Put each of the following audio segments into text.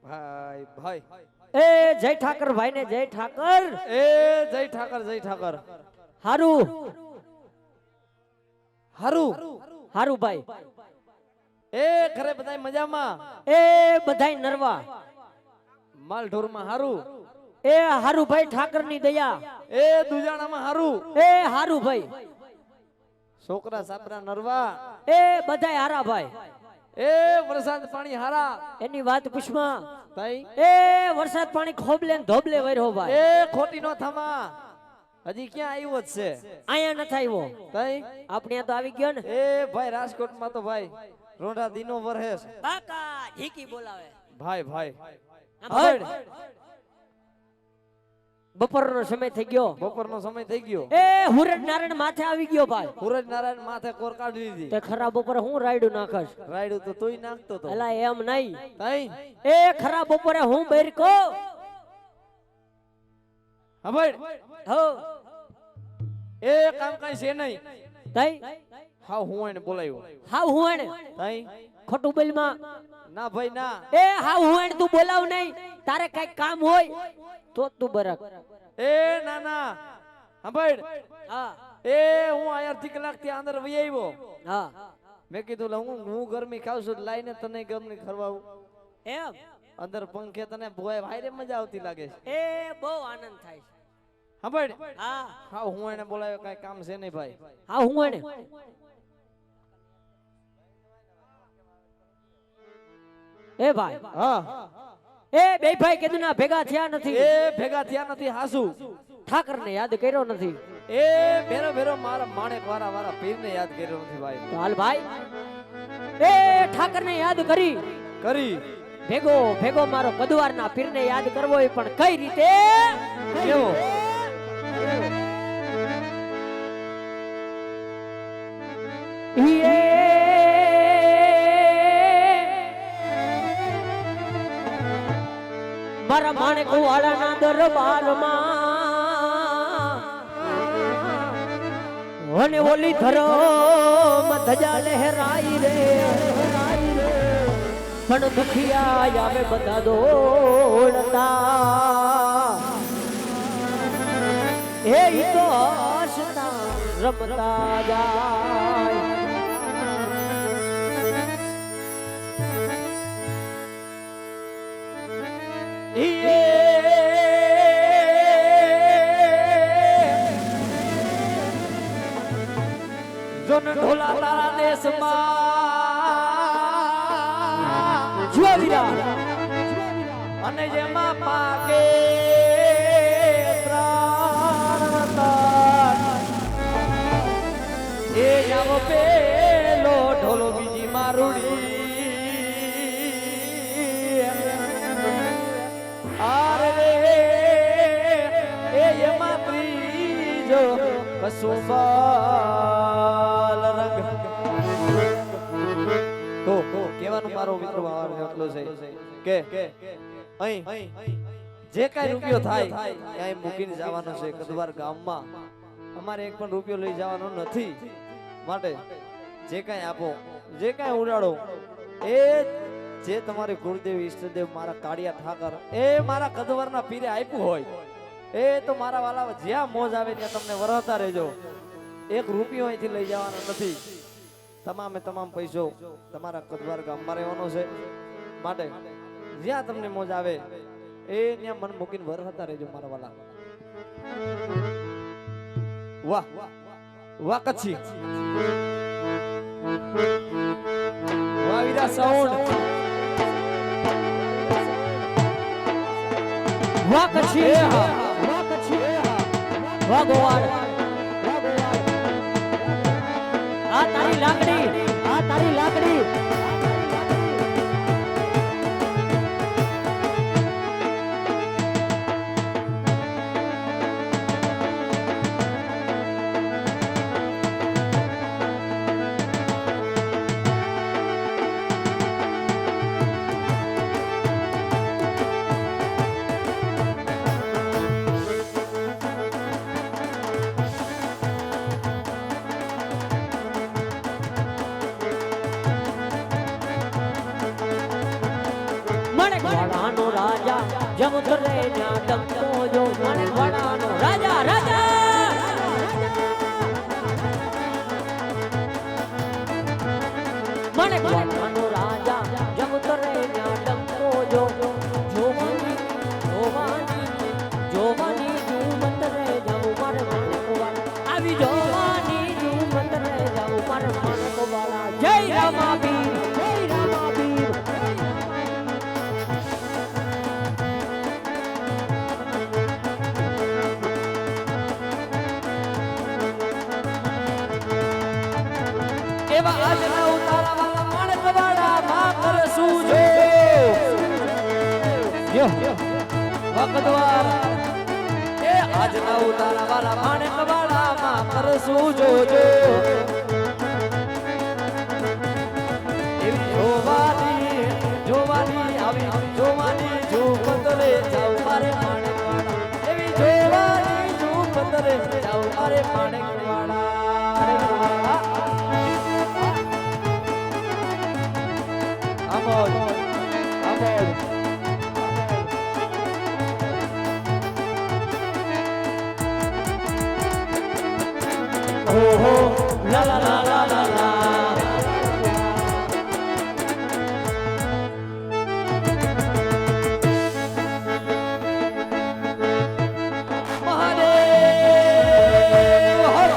ભાઈ ભાઈ એ જય ઠાકર ભાઈ ને જય ઠાકર. એ જય ઠાકર જય ઠાકર. હારું હારું હારું ભાઈ. એ ઘરે બધાય મજામાં? એ બધાય નરવા. માલ ઢોર માં હારું? એ હારું ભાઈ ઠાકર ની દયા. એ દુજાણા માં હારું? એ હારું ભાઈ. છોકરા સાપરા નરવા? એ બધાય હારા ભાઈ. એ વરસાદ પાણી હારા? એની વાત પૂછમાં. ભાઈ એ વરસાદ પાણી ખોબલે ને ધોબલે વર્યો ભાઈ. એ ખોટી નો થમા, હજી ક્યાં આવ્યો જ છે? આયા ન આવ્યો ભાઈ આપણે તો આવી ગયો ને. એ ભાઈ રાજકોટ માં તો ભાઈ રોંઢા દીનો વરહેસ. કાકા ઢીકી બોલાવે ભાઈ ભાઈ બપોરનો સમય થઈ ગયો. બપોરનો સમય થઈ ગયો. એ હુરજ નારાયણ માથે આવી ગયો ભાઈ. હુરજ નારાયણ માથે કોર કાઢી લીધી. તે ખરા બપોરે હું રાયડું નાખસ? રાયડું તો તોય નાખતો તો. એલા એમ નહીં. તઈ એ ખરા બપોરે હું બેરકો. હા ભાઈ હો એ કામ કાઈ છે નહીં. તઈ હા હું એને બોલાવ્યો. હા હું એને તઈ ખોટું બોલમાં. ના ભાઈ ના. એ હા હું એને તું બોલાવ નહીં. તારે કઈ કામ હોય તો તું બરક. એ ના ના હા ભાઈ. હા એ હું અડધી કલાક થી અંદર વહી આવ્યો. હા મેં કીધું હું ગરમી ખાવ છું લાઈને તને ગરમી ખરવાવું. એમ અંદર પંખે તને ભોય ભાઈ મજા આવતી લાગે છે. એ બહુ આનંદ થાય છે. હા ભાઈ હા હા હું એને બોલાવ્યો, કઈ કામ છે નહીં ભાઈ. હા હું એને એ ભાઈ. હા એ બે ભાઈ કીધું ના ભેગા થયા નથી. એ ભેગા થયા નથી. હાસુ ઠાકર ને યાદ કર્યો નથી. એ ભેરો ભેરો મારા માણેક વાળા વાળા પીર ને યાદ કર્યો નથી ભાઈ. તો હાલ ભાઈ એ ઠાકર ને યાદ કરી કરી ભેગો ભેગો મારો કદવાર ના પીર ને યાદ કરવો હોય પણ કઈ રીતે કેવો? મારા માણેક વાળા ના દરબારમાં અને ઓલી ધરમ ધજા લહેરાઈ રે પણ દુખિયા આવે બધા દોડતા. એ ઈ તો હસતા રમતા જાય. જોન ઢોલા તારા દેશમાં જીવાવીરા અને જેમાં પાકે એ જાવ પેલો ઢોલો બીજી મારુડી. આરે એ એમાં ત્રીજો કસુંબાલ રંગ. તો કેવાનું મારો મિત્ર એટલો છે કે અહીં જે કઈ રૂપિયો થાય ત્યાં મૂકીને જવાનો છે. કદવાર ગામમાં અમારે એક પણ રૂપિયો લઈ જવાનો નથી. માટે જે કઈ આપો, જે કઈ ઉડાડો, એ જે તમારી ગુરુદેવ ઈષ્ટદેવ મારા કાળિયા ઠાકર એ મારા કદવારના પીરે આપ્યું હોય એ તો મારા વાલા જ્યાં મોજ આવે ત્યાં તમને વરહતા રહેજો. એક રૂપિયો અહીંથી લઈ જવાનો નથી. તમામે તમામ પૈસો તમારા કદવાર ગામમાં રહેવાનો છે. માટે જ્યાં તમને મોજ આવે એ ત્યાં મન મૂકીને વરહતા રહેજો મારા વાલા. વાહ વાહ કચ્છી વાહ વીરા સાઉન્ડ વાહ કચ્છી વાહ ગોવાળ. આ તારી લાકડી આ તારી લાકડી. વાળાનો રાજા જમ કરે ન્યા ડંકો જો માણેકવાડાનો રાજા રાજા માણેકવાડાનો રાજા જમ કરે ન્યા ડંકો જો જોવાની ઝૂમત રે જાઉં મારે માણેકવાડા આવી જોવાની ઝૂમત રે જાઉં મારે માણેકવાડા જય રામાબીર જય રામાબીર એવા આજના ઉતારા વાળા માણેકવાડા માં કરશું જો વખતવાર એ આજના ઉતારા વાળા માણેકવાડા માં કરશું જોજો એવી જોવાની આવી જોવાની ઝૂમત રે જાઉં મારે માણેકવાડા એવી જોવાની ઝૂમત રે જાઉં મારે માણેકવાડા અમોલ અમોલ ઓહો લા લા લા લા લા લા મહાદેવ હર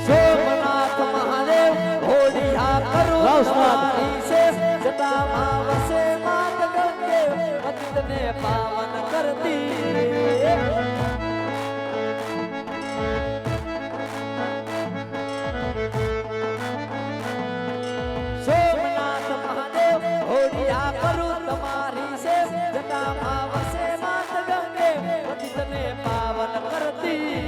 સોમનાથ મહાદેવ હોડિયા કરું મારી છે જટામાં વસે માત ગંગે પતિતને પાવન કરતી સોમનાથ મહાદેવ હોડિયા કરું તમારી છે જટામાં વસે માત ગંગે પતિતને પાવન કરતી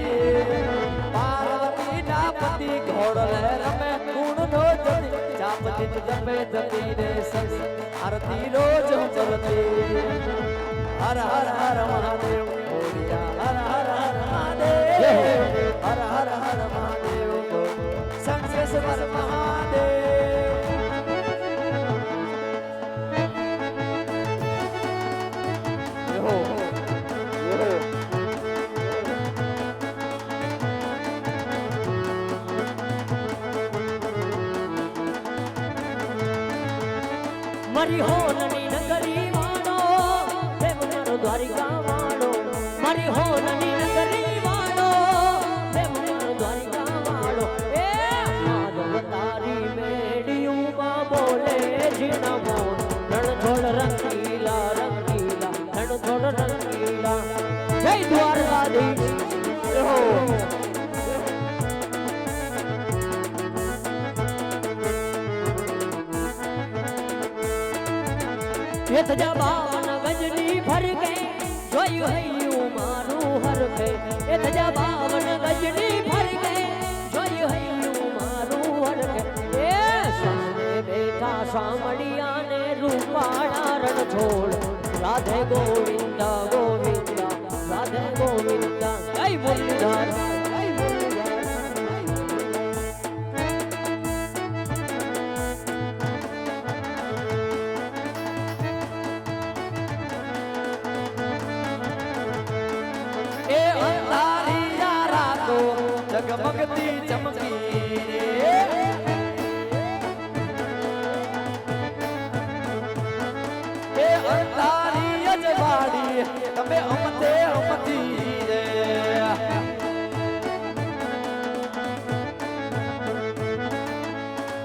પાર્વતી ના પતિ ઘોડલે રમે ગુણ નો જતી ચાપતી જપે જતી રે સતી આરતી રોજ કરતી હર હર હર મહાદેવ હોડિયા હર હર હર મહાદેવ હર હર હર મહાદેવ શંકેશ્વર મહાદેવ હો મારી હોનની નગરી વાળો પ્રેમ મારો દ્વારિકા વાળો મારી હોનની નગરી વાળો પ્રેમ મારો દ્વારિકા વાળો એ માધવ તારી મેડિયુંમાં બોલે જીણા મોર રણછોડ રંગીલા રંગીલા રણછોડ રંગીલા જય દ્વારકાધીશ હો એ થજા બાવન ગજની ફરકે જોયું હૈયું મારું હરકે એ થજા બાવન ગજની ફરકે જોયું હૈયું મારું હરકે એ સામે બેઠા સામડિયાને રૂપાળા રણછોડ રાધે ગોવિંદા ગોવિંદા રાધે ગોવિંદા જય મુરલીધર જય મુરલીધર જગમગતી ચમકી એ અંધારી અજવાડી તમે અમતે અમતી રે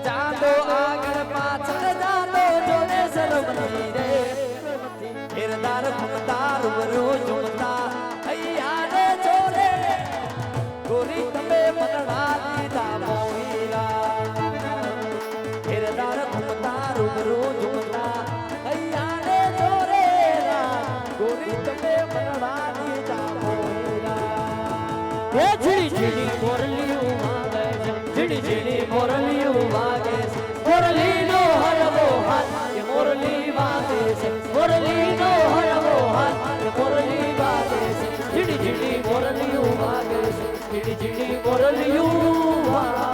ચાંદો આગળ પાછળ જાતો જોડે સરવતી રે હિરદાર ભમતાર વરો ઝુમતા હૈયા રે છોરે ગોરી તમે મનડા દીધા મોહીરા હિરદાર ભમતા રૂબરૂ ઝુમતા હૈયા રે છોરેરા ગોરી તમે મનડા દીધા મોહીરા એ ઝીણી ઝીણી મોરલીઓ વાગે છે ઝીણી ઝીણી મોરલીઓ વાગે છે મોરલીનો હરવો હાથ એ મોરલી વાગે છે મોરલીનો હરવો હાથ એ મોરલી વાગે છે ઝીણી ઝીણી ઝીણી ઝીણી મોરલિયું વાય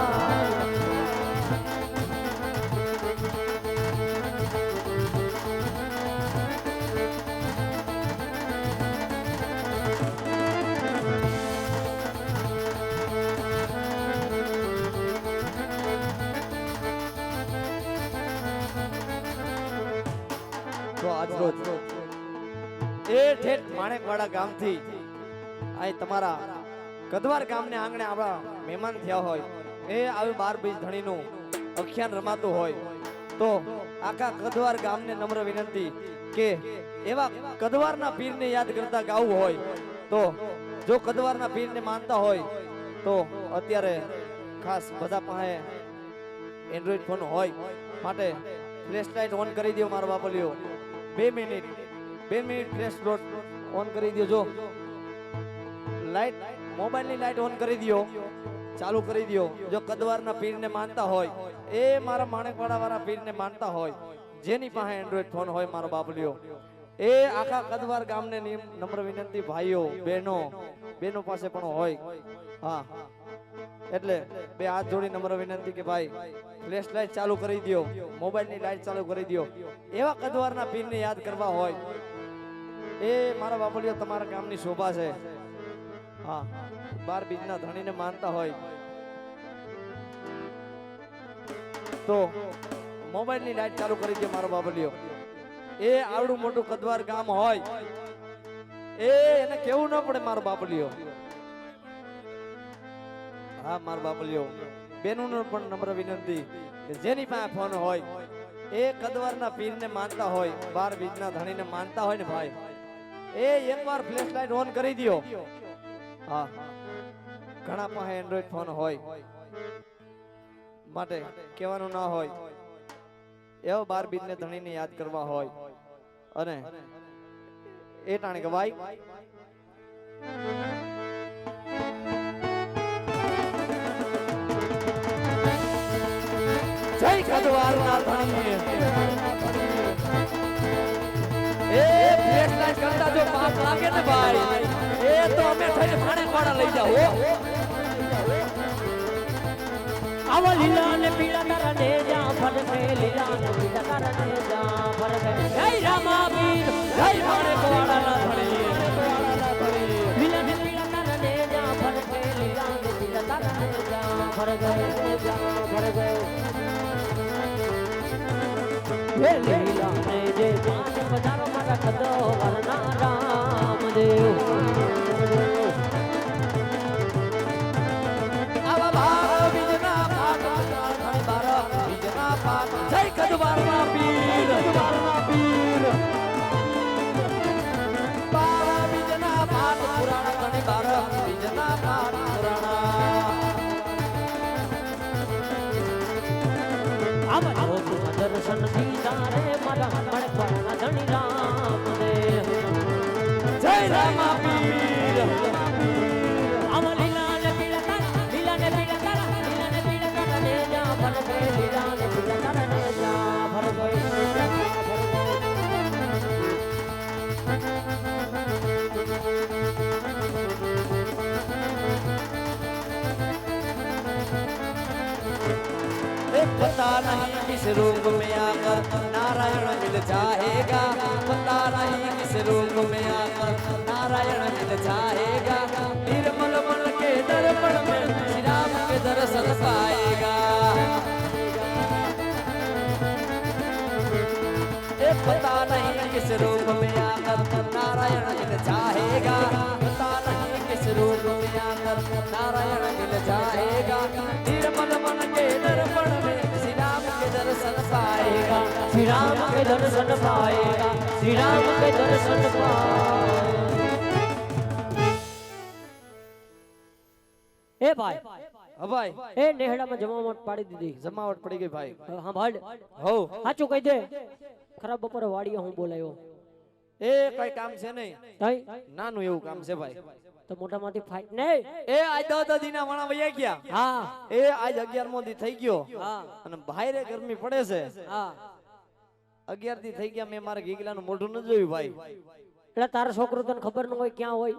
તો આજ રોજ એ ઠેઠ માણેકવાડા ગામથી અહીં તમારા કદવાર ગામને આંગણે આપણા મહેમાન થયા હોય એ આવી 12 બીજ ધણીનું અખ્યાન રમાતું હોય તો આખા કદવાર ગામને નમ્ર વિનંતી કે એવા કદવારના પીરને યાદ કરતા ગાવું હોય તો જો કદવારના પીરને માનતા હોય તો અત્યારે ખાસ બધા પાસે એન્ડ્રોઈડ ફોન હોય માટે ફ્લેશ લાઇટ ઓન કરી દો મારો બાપલિયો 2 મિનિટ ફ્લેશ લાઇટ ઓન કરી દો જો લાઇટ મોબાઈલની લાઇટ ઓન કરી દો ચાલુ કરી દો જો કદવારના પીરને માનતા હોય એ મારા માણેકવાડા વાળા પીરને માનતા હોય જેની પાસે એન્ડ્રોઈડ ફોન હોય મારો બાપલિયો એ આખા કદવાર ગામને નમ્ર વિનંતી ભાઈઓ બહેનો પાસે પણ હોય હા એટલે બે હાથ જોડી નમ્ર વિનંતી કે ભાઈ ફ્લેશ લાઇટ ચાલુ કરી દો મોબાઈલની લાઇટ ચાલુ કરી દો એવા કદવારના પીરને યાદ કરવા હોય એ મારા બાપલિયો તમારા ગામની શોભા છે હા 12 બીજના ધણીને માનતા હોય તો મોબાઈલની લાઇટ ચાલુ કરી દો મારો બાપલિયો એ આવડું મોટું કદવાર ગામ હોય એને કેવું ન પડે મારો બાપલિયો હા મારો બાપલિયો બેનોને પણ નમ્ર વિનંતી કે જેની પાસે ફોન હોય એ કદવારના પીરને માનતા હોય 12 બીજના ધણીને માનતા હોય ને ભાઈ એ એકવાર ફ્લેશ લાઇટ ઓન કરી દો હા ઘણા પાસે એન્ડ્રોઈડ ફોન હોય માટે કહેવાનું ના હોય એવા 12 બીજને ધણીને યાદ કરવા હોય અને એ ટાણે કે ભાઈ જય કદવારના ધણી એ ફ્લેશ લાઇટ કરતા જો પાપ લાગે ને ભાઈ એ તો અમે થઈને માણેકવાડા લઈ જાઓ આવા લીલા ને પીળા તારા ને જા ફરકે લીલા ને પીળા તારા ને જા ફરકે જય રામાપીર જય માણેકવાડાના ધણી લીલા ને પીળા તારા ને જા ફરકે લીલા ને પીળા તારા ને જા ફરકે હે લીલા ને જે પાંચ પધારો મારા કદવારના રામદેવ જય કદવારના પીર 12 બીજના પાઠ પુરાણ ગણી 12 બીજના પાઠ પુરાણ આવા દર્શન દીધા રે મારા માણેકવાડાના ધણી રામદેવ જય રામાપીર આવા લીલા ને પીળા તારા લીલા ને પીળા તારા લીલા ને પીળા તારા ને જા ફરકે લીલા ને પીળા તારા ને જા ફરકે पता नहीं किस रूप में आकर नारायण मिल जाएगा पता नहीं किस रूप में आकर नारायण मिल जाएगा निर्मल मन के दर्पण में श्री राम के दर्शन पाएगा पता नहीं किस रूप में आकर नारायण मिल जाएगा पता नहीं किस रूप में आकर नारायण मिल जाएगा निर्मल मन के दर्पण में श्री राम के दर्शन पाएगा श्री राम के दर्शन पाएगा श्री राम के दर्शन पाएगा ए भाई હા ભાઈ એ નેહડામાં જમાવટ પાડી દીધી જમાવટ પડી ગઈ ભાઈ હા ભાઈ હો સાચું કહી દે ખરાબ બપોરે વાડીએ હું બોલાયો એ કઈ કામ છે નહીં તઈ નાનું એવું કામ છે ભાઈ તો મોટામાંથી ફાઈટ નહીં એ આજ 10 દીના વાણા વયા ગયા હા એ આજ 11મો દી થઈ ગયો હા અને બહારે ગરમી પડે છે હા 11 દી થઈ ગયા મેં મારા ગીગલાનું મોઢું ન જોયું ભાઈ એટલે તારો છોકરો તને ખબર ન હોય ક્યાં હોય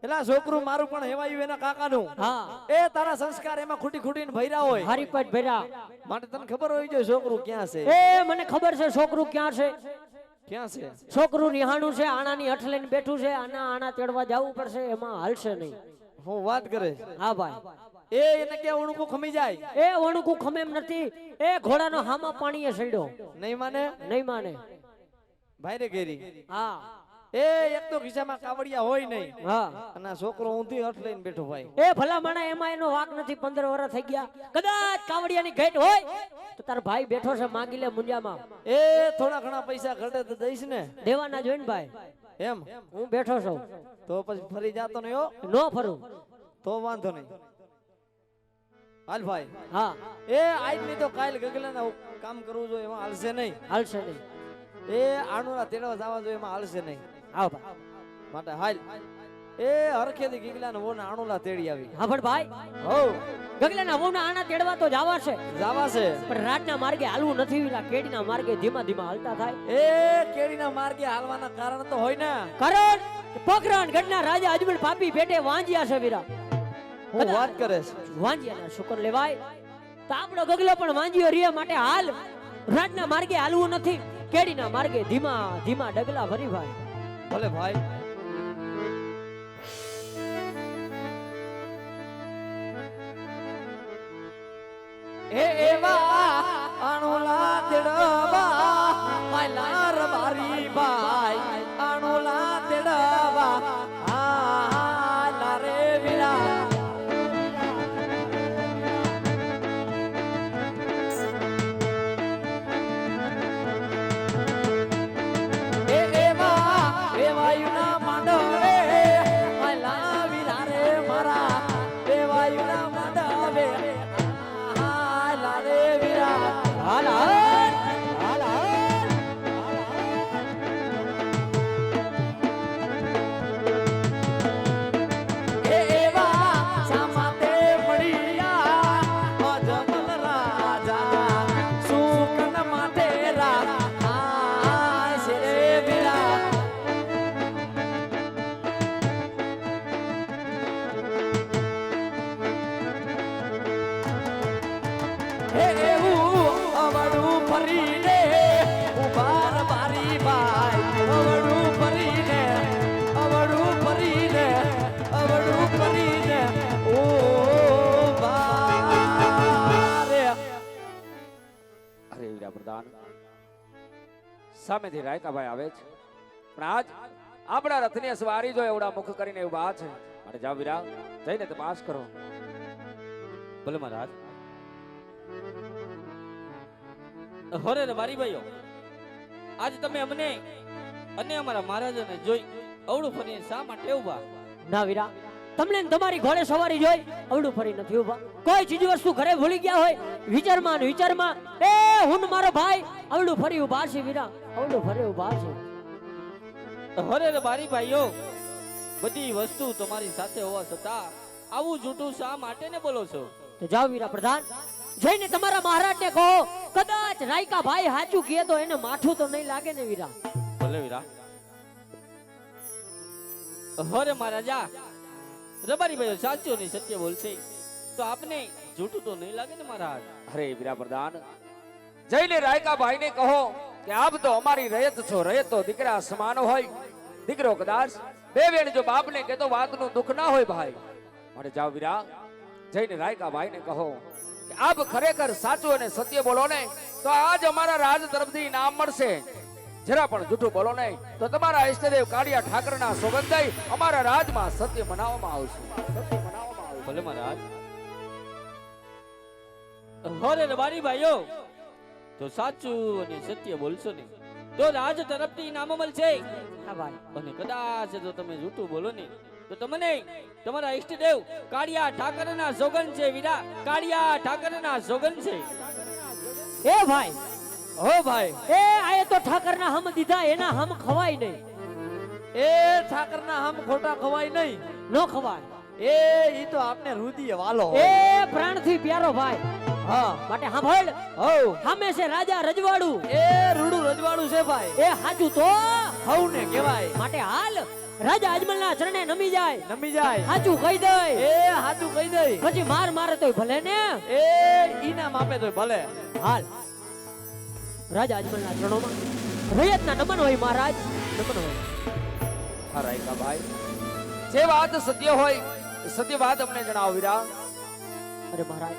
એલા છોકરું મારું પણ હેવાયું એના કાકાનું. હા એ તારા સંસ્કાર એમાં ખૂટી ખૂટીને ભર્યા હોય હરીપટ ભર્યા માટે તને ખબર હોય જો છોકરું ક્યાં છે. એ મને ખબર છે છોકરું ક્યાં છે. ક્યાં છે? છોકરું નિહાણું છે, આણાની હઠ લઈને બેઠું છે, આણા તેડવા જવું પડશે, એમાં હાલશે નહીં. હું વાત કરે. હા ભાઈ, એ એને ક્યાં ઉણકું ખમી જાય. એ વણુકું ખમે એમ નથી. એ ઘોડાનો હામા પાણીએ સડ્યો. નહીં માને. નહીં માને. ભાઈ રે ઘેરી. હા એ એક તો ખિસ્સામાં કાવડિયા હોય નહીં. હા અને આ છોકરો ઊંધી હઠ લઈને બેઠો ભાઈ. એ ભલા માણા એમાં એનો વાક નથી. 15 વર્ષ થઈ ગયા. કદાચ કાવડિયાની ઘેટ હોય તો તાર ભાઈ બેઠો છે, માંગી લે મુંજામાં. એ થોડા ઘણા પૈસા ઘટે તો દઈશ ને. દેવાના જોઈને ભાઈ. એમ હું બેઠો છું. તો પછી ફરી જાતો નહીં હો. નો ફરું તો વાંધો નહીં. હાલ ભાઈ. હા એ આજ નહીં તો કાલ ગગલાના કામ કરવું જોઈએ એમાં હાલશે નહીં. હાલશે નહીં. એ આણુરા તેડવા જવા જોઈએ એમાં હાલશે નહીં. આવ ભાઈ. માટે હાલ. એ હરખેથી ગગલાના વોને આણુલા તેડી આવી. હા પણ ભાઈ, હો ગગલાના વહુના આણા તેડવા તો જાવા છે, જાવા છે. પણ રાતના માર્ગે હાલવું નથી. વીરા કેડીના માર્ગે ધીમા ધીમા હાલતા થાય. એ કેડીના માર્ગે હાલવાના કારણ તો હોય ને. કરણ પોખરણ ગઢના રાજા અજમલ પાપી પેટે વાંજ્યા છે. વીરા હું વાત કરે છે. વાંજ્યાના શુકર લેવાય તો આપણો ગગલો પણ વાંજ્યો રે. માટે હાલ રાતના માર્ગે હાલવું નથી. કેડીના માર્ગે ધીમા ધીમા ડગલા ભરી ભાઈ. ભલે ભાઈ. એ એવા આણુલા તેડવા માયલા રબારી ભાઈ. આણુલા તેડવા આ લારે વીરા. એ એવા એવાયુના માંડવે માયલા વીરા રે મારા. એવાયુના માંડવે આ લારે વીરા. હાલ હાલ હાલ હાલ. એ એવા સામાતે મળ્યા અજમલ રાજા. સુકન માટે આ છે વીરા. હે એવું અવળું ફરીને ઉભાર બારી ભાઈ. અવળું ફરીને અવળું ફરીને અવળું ફરીને ઓ બારે. અરે વીરા પ્રધાન, સામેથી રાયકાભાઈ આવે છે, પણ આજ આપણા રથની સવારી જો એવડા મુખ કરીને ઉભા છે. અને જાઓ વીરા, જઈને તપાસ કરો. ભલે મહારાજ. હોરે રે મારી ભાઈઓ, આજ તમે અમને અને અમારા મહારાજાને જોઈ અવળું ફરીને શા માટે ઉભા? ના વીરા, તમને ને તમારી ઘોડે સવારી જોઈ અવળું ફરી નથી ઉભા. કોઈ ચીજ વસ્તુ ઘરે ભૂલી ગયા હોય વિચારમાં ને વિચારમાં એ હું ને મારો ભાઈ અવળું ફરી ઉભા છે. વીરા અવળું ફરી ઉભા છે. હોરે રે મારી ભાઈઓ, બધી વસ્તુ તમારી સાથે હોવા છતાં આવું જૂઠું શા માટે ને બોલો છો? તો જાઓ વીરા પ્રધાન, જઈને તમારા મહારાજને કહો કદાચ રાયકા ભાઈ સાચું કહે તો એને માઠું તો નહીં લાગે ને વીરા. ભલે વીરા. હોરે મહારાજા, રબારી ભાઈઓ સાચું નહીં સત્ય બોલશે તો આપને જૂઠું તો નહીં લાગે ને મહારાજ? અરે વીરા પ્રધાન, જઈને રાયકાભાઈ ને કહો કે આપ તો અમારી રયત છો. રયત તો દીકરા સમાન હોય. દીકરો કદાચ બે વેણ જો બાપને કહેતો વાતનું દુઃખ ના હોય ભાઈ. માટે જાઓ વીરા, જઈને રાયકાભાઈ ને કહો કે આપ ખરેખર સાચું અને સત્ય બોલો ને તો આજ અમારા રાજ તરફથી ઇનામ મળશે. જરા પણ જૂઠું બોલો નહીં તો તમારા ઈષ્ટદેવ કાળિયા ઠાકરના સોગંદ દઈ અમારા રાજમાં સત્ય મનાવવામાં આવશે. સત્ય મનાવવામાં આવશે. ભલે મહારાજ. હોરે રબારી ભાઈઓ, તો સાચું અને સત્ય બોલશો ને તો રાજ તરફથી ઇનામ મળશે. હા ભાઈ. અને કદાચ જો તમે જૂઠું બોલો ને તો તમને તમારા ઈષ્ટદેવ કાળિયા ઠાકરના સોગંદ છે. વીરા કાળિયા ઠાકરના સોગંદ છે. એ ભાઈ, હો ભાઈ. એ આયે તો ઠાકરના હમ દીધા, એના હમ ખવાય નહીં. એ ઠાકરના હમ ખોટા ખવાય નહીં. નો ખવાય. એ ઈ તો આપને રુધિએ વાલો. એ પ્રાણથી પ્યારો ભાઈ. હા માટે સાંભળ, હો. સામે છે રાજા રજવાડું. એ રૂડું રજવાડું છે ભાઈ. એ હાચું તો હવને કહેવાય. માટે હાલ રાજા અજમલના ચરણે નમી જાય નમી જાય સાચું કહી દે એ હાચું કહી દઈ પછી માર મારે તોય ભલે ને એ ઈનામ આપે તો ભલે હાલ રાજા અજમલના ચરણોમાં રૈયતના નમન હોય મહારાજ નમન હોય હા રાયકાભાઈ જે વાત સત્ય હોય એ સત્ય વાત અમને જણાવો વીરા. અરે મહારાજ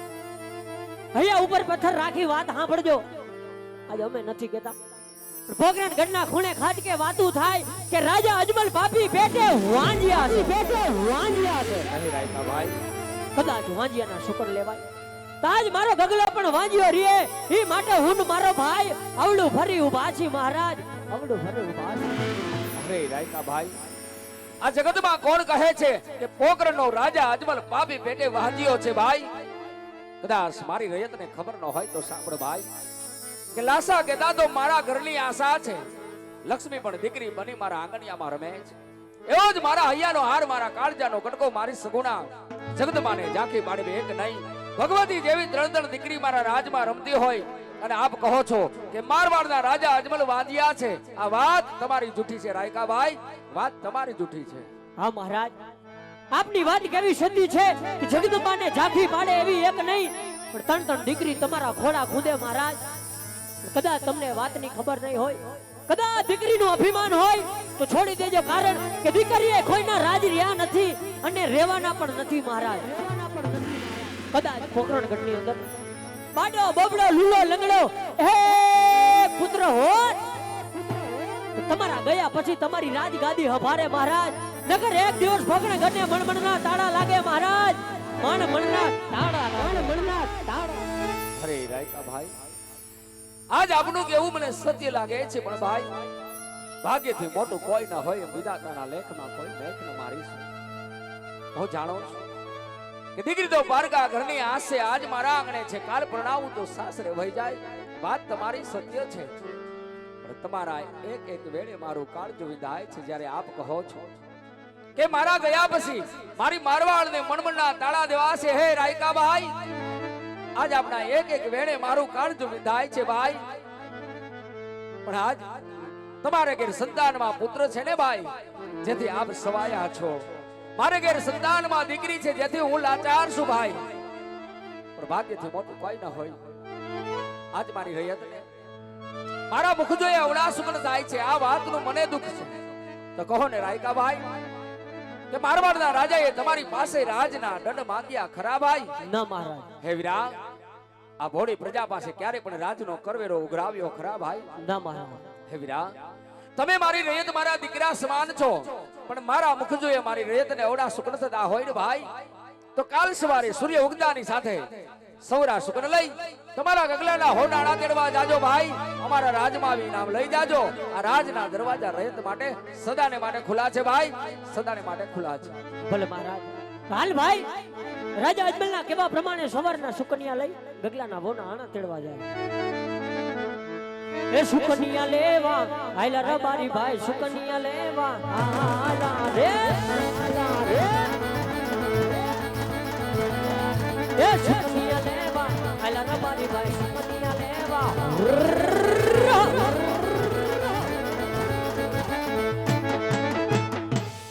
હૈયા ઉપર પથ્થર રાખી વાત સાંભળજો. આજે અમે નથી કહેતા ભોગરાન ગઢના ખૂણે ખાટકે વાતું થાય કે રાજા અજમલ પાપી પેટે વાંજિયા છે નહીં રાયકાભાઈ, કદાચ વાંજિયાના શુકર લેવાય તાજ મારો ગગલો પણ વાંજ્યો રે ઈ માટે હું મારો ભાઈ અવળું ફરી ઉભા છી મહારાજ અવળું ફરી ઉભા છી. અરે રાયકાભાઈ, આ જગતમાં કોણ કહે છે કે પોકરણનો રાજા અજમલ પાપી પેટે વાંજ્યો છે ભાઈ? કદાચ મારી રયતને ખબર ન હોય તો સાંભળ ભાઈ, કે લાસા કહેતા તો મારા ઘરની આશા છે, લક્ષ્મી પણ દીકરી બની મારા આંગણિયામાં રમે છે. એવો જ મારા હૈયાનો હાર, મારા કાળજાનો કટકો, મારી સગુણા જગદમાને ઝાંખી પાડવી એક નહીં, ભગવતી જેવી ત્રણ દીકરી મારા રાજમાં રમતી હોય અને આપ કહો છો કે મારવાડના રાજા અજમલ વાંજ્યા છે. આ વાત તમારી જૂઠી છે રાયકાભાઈ, વાત તમારી જૂઠી છે. હા મહારાજ આપની વાત કેવી સદી છે કે જગદંબાને ઝાંખી પાડે એવી એક નહીં પણ ત્રણ દીકરી તમારા ખોળા ખૂંદે મહારાજ. કદાચ તમને વાતની ખબર નહીં હોય, કદાચ દીકરીનું અભિમાન હોય તો છોડી દેજો, કારણ કે દીકરીએ કોઈના રાજ રહ્યા નથી અને રહેવાના પણ નથી મહારાજ. કદાચ પોકરણગઢની અંદર બાડો બબડો લૂલો લંગડો હે પુત્ર હોત તો તમારા ગયા પછી તમારી રાજગાદી હભારે મહારાજ. નગર એક દિવસ પોકરણગઢને મણમણના તાળા લાગે મહારાજ, મણમણના તાળા. અરે રાયકાભાઈ, આજ આપનું કેવું મને સત્ય લાગે છે, પણ ભાઈ ભાગ્યથી મોટું કોઈ ના હોય એમ વિધાતાના લેખમાં કોઈ લેખ ન મારી છે. હું જાણો છું કે દીકરી તો પારકા ઘરની આશે આજ મારા આંગણે છે, કાલ પરણાવું તો સાસરે વહી જાય. વાત તમારી સત્ય છે, પણ તમારા એક એક વેળે મારું કાળજું વિધાય છે જ્યારે આપ કહો છો કે મારા ગયા પછી મારી મારવાડને મણમણના તાળા દેવાશે. હે રાયકાભાઈ, આજ આપણા એક એક વેણે મારું કાળજું વિધાય છે ભાઈ, પણ આજ તમારે ઘેર સંતાનમાં પુત્ર છે ને ભાઈ, જેથી આપ સવાયા છો. મારે ઘેર સંતાનમાં દીકરી છે, જેથી હું લાચાર છું ભાઈ, પણ ભાગ્યથી મોટું કોઈ ન હોય. આજ મારી રૈયતને મારા મુખ જોઈ અવળા સુગંધ થાય છે, આ વાતનું મને દુઃખ છે. તો કહો ને રાયકાભાઈ, કે મારવાડના રાજાએ તમારી પાસે રાજના દંડ માંગ્યા ખરા ભાઈ? ના મહારાજ. હે વીરા, આ ભોળી પ્રજા પાસે ક્યારે પણ રાજનો કરવેરો ઉઘરાવ્યો ખરા ભાઈ? ના મહારાજ. હે વીરા, તમે મારી રયત મારા દીકરા સમાન છો, પણ મારા મુખ જોઈએ મારી રયતને ઓડા સુકન થતા હોય ને ભાઈ, તો કાલ સવારે સૂર્ય ઉગતાની સાથે સૌરા સુકન લઈ તમારા ગગલાના હોનાળા તેડવા જાજો ભાઈ. અમારા રાજમાં આવી નામ લઈ જાજો. આ રાજના દરવાજા રયત માટે સદાને માટે ખુલ્લા છે ભાઈ, સદાને માટે ખુલ્લા છે. ભલે મહારાજ. હાલ ભાઈ, રાજા અજમલના કેવા પ્રમાણે સવારના સુકન્યા લઈ ગગલાના વોના આણા તેડવા જાય. એ સુકન્યા લેવા હાલા રબારી ભાઈ, સુકન્યા લેવા હાલા રે એ સુકન્યા લેવા હાલા રબારી ભાઈ, સુકન્યા લેવા